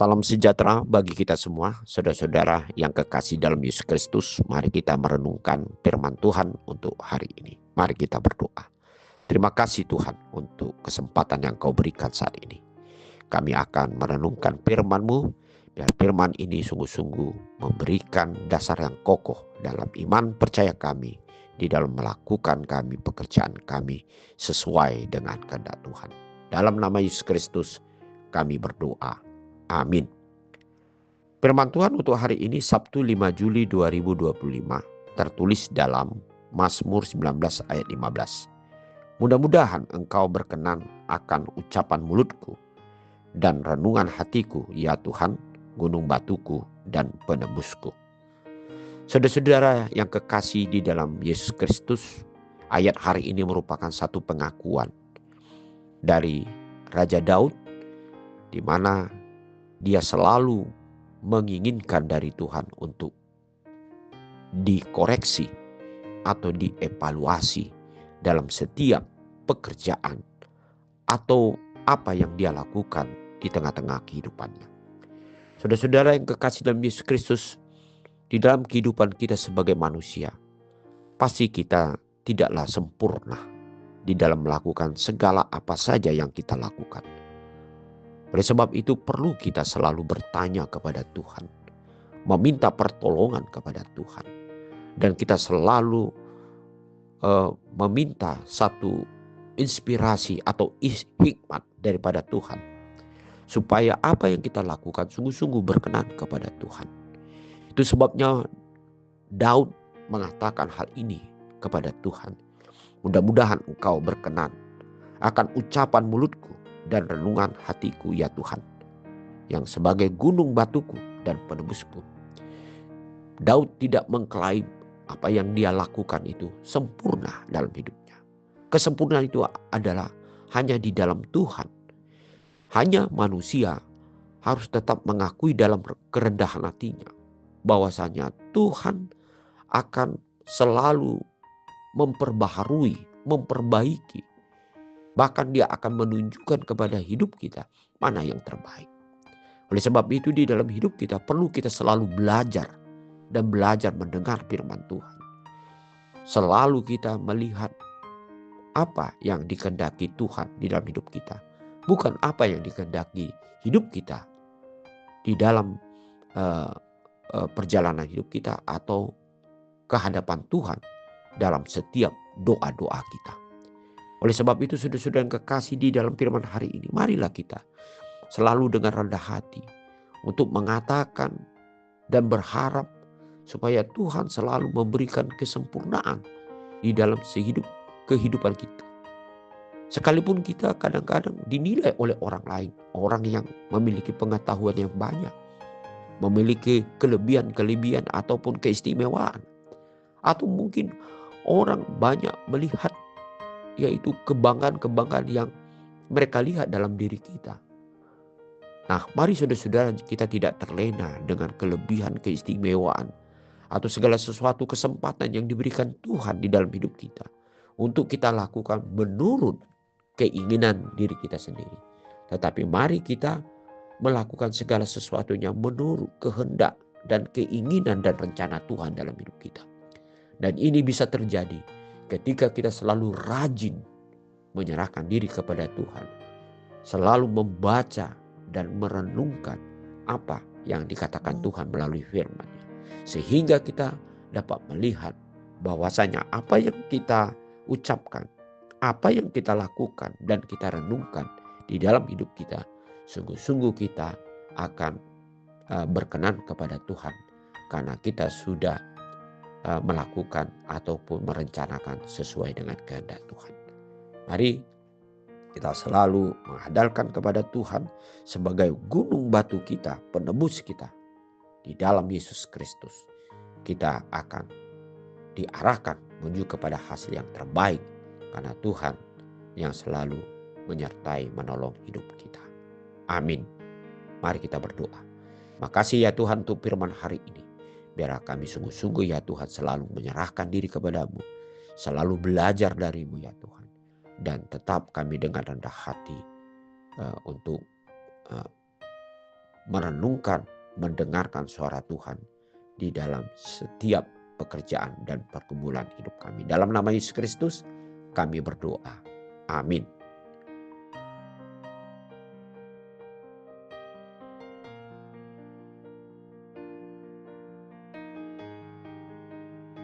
Salam sejahtera bagi kita semua, saudara-saudara yang kekasih dalam Yesus Kristus. Mari kita merenungkan firman Tuhan untuk hari ini. Mari kita berdoa. Terima kasih Tuhan untuk kesempatan yang Kau berikan saat ini. Kami akan merenungkan firman-Mu, biar firman ini sungguh-sungguh memberikan dasar yang kokoh dalam iman percaya kami, di dalam melakukan kami pekerjaan kami sesuai dengan kehendak Tuhan. Dalam nama Yesus Kristus kami berdoa. Amin. Firman Tuhan untuk hari ini Sabtu 5 Juli 2025 tertulis dalam Mazmur 19 ayat 15. Mudah-mudahan engkau berkenan akan ucapan mulutku dan renungan hatiku, ya Tuhan, gunung batuku dan penebusku. Saudara-saudara yang kekasih di dalam Yesus Kristus, ayat hari ini merupakan satu pengakuan dari Raja Daud, di mana dia selalu menginginkan dari Tuhan untuk dikoreksi atau dievaluasi dalam setiap pekerjaan atau apa yang dia lakukan di tengah-tengah kehidupannya. Saudara-saudara yang kekasih dalam Yesus Kristus, di dalam kehidupan kita sebagai manusia, pasti kita tidaklah sempurna di dalam melakukan segala apa saja yang kita lakukan. Oleh sebab itu perlu kita selalu bertanya kepada Tuhan, meminta pertolongan kepada Tuhan, dan kita selalu meminta satu inspirasi atau hikmat daripada Tuhan, supaya apa yang kita lakukan sungguh-sungguh berkenan kepada Tuhan. Itu sebabnya Daud mengatakan hal ini kepada Tuhan. Mudah-mudahan engkau berkenan akan ucapan mulutku dan renungan hatiku, ya Tuhan, yang sebagai gunung batuku dan penebusku. Daud tidak mengklaim apa yang dia lakukan itu sempurna dalam hidupnya. Kesempurnaan itu adalah hanya di dalam Tuhan. Hanya manusia harus tetap mengakui dalam kerendahan hatinya bahwasanya Tuhan akan selalu memperbaharui, memperbaiki. Bahkan dia akan menunjukkan kepada hidup kita mana yang terbaik. Oleh sebab itu di dalam hidup kita perlu kita selalu belajar dan belajar mendengar firman Tuhan. Selalu kita melihat apa yang dikehendaki Tuhan di dalam hidup kita. Bukan apa yang dikehendaki hidup kita di dalam perjalanan hidup kita atau kehadapan Tuhan dalam setiap doa-doa kita. Oleh sebab itu saudara-saudara yang kekasih di dalam firman hari ini, marilah kita selalu dengan rendah hati untuk mengatakan dan berharap supaya Tuhan selalu memberikan kesempurnaan di dalam kehidupan kita. Sekalipun kita kadang-kadang dinilai oleh orang lain, orang yang memiliki pengetahuan yang banyak, memiliki kelebihan-kelebihan ataupun keistimewaan, atau mungkin orang banyak melihat yaitu kebanggaan-kebanggaan yang mereka lihat dalam diri kita. Nah, mari saudara-saudara kita tidak terlena dengan kelebihan, keistimewaan, atau segala sesuatu kesempatan yang diberikan Tuhan di dalam hidup kita, untuk kita lakukan menurut keinginan diri kita sendiri. Tetapi mari kita melakukan segala sesuatunya menurut kehendak dan keinginan dan rencana Tuhan dalam hidup kita. Dan ini bisa terjadi ketika kita selalu rajin menyerahkan diri kepada Tuhan, selalu membaca dan merenungkan apa yang dikatakan Tuhan melalui firman-Nya, sehingga kita dapat melihat bahwasanya apa yang kita ucapkan, apa yang kita lakukan dan kita renungkan di dalam hidup kita, sungguh-sungguh kita akan berkenan kepada Tuhan, karena kita sudah melakukan ataupun merencanakan sesuai dengan kehendak Tuhan. Mari kita selalu mengandalkan kepada Tuhan sebagai gunung batu kita, penebus kita. Di dalam Yesus Kristus kita akan diarahkan menuju kepada hasil yang terbaik, karena Tuhan yang selalu menyertai menolong hidup kita. Amin. Mari kita berdoa. Makasih ya Tuhan untuk firman hari ini. Biarlah kami sungguh-sungguh ya Tuhan selalu menyerahkan diri kepadamu, selalu belajar darimu ya Tuhan, dan tetap kami dengan rendah hati untuk merenungkan, mendengarkan suara Tuhan di dalam setiap pekerjaan dan pergumulan hidup kami. Dalam nama Yesus Kristus kami berdoa. Amin.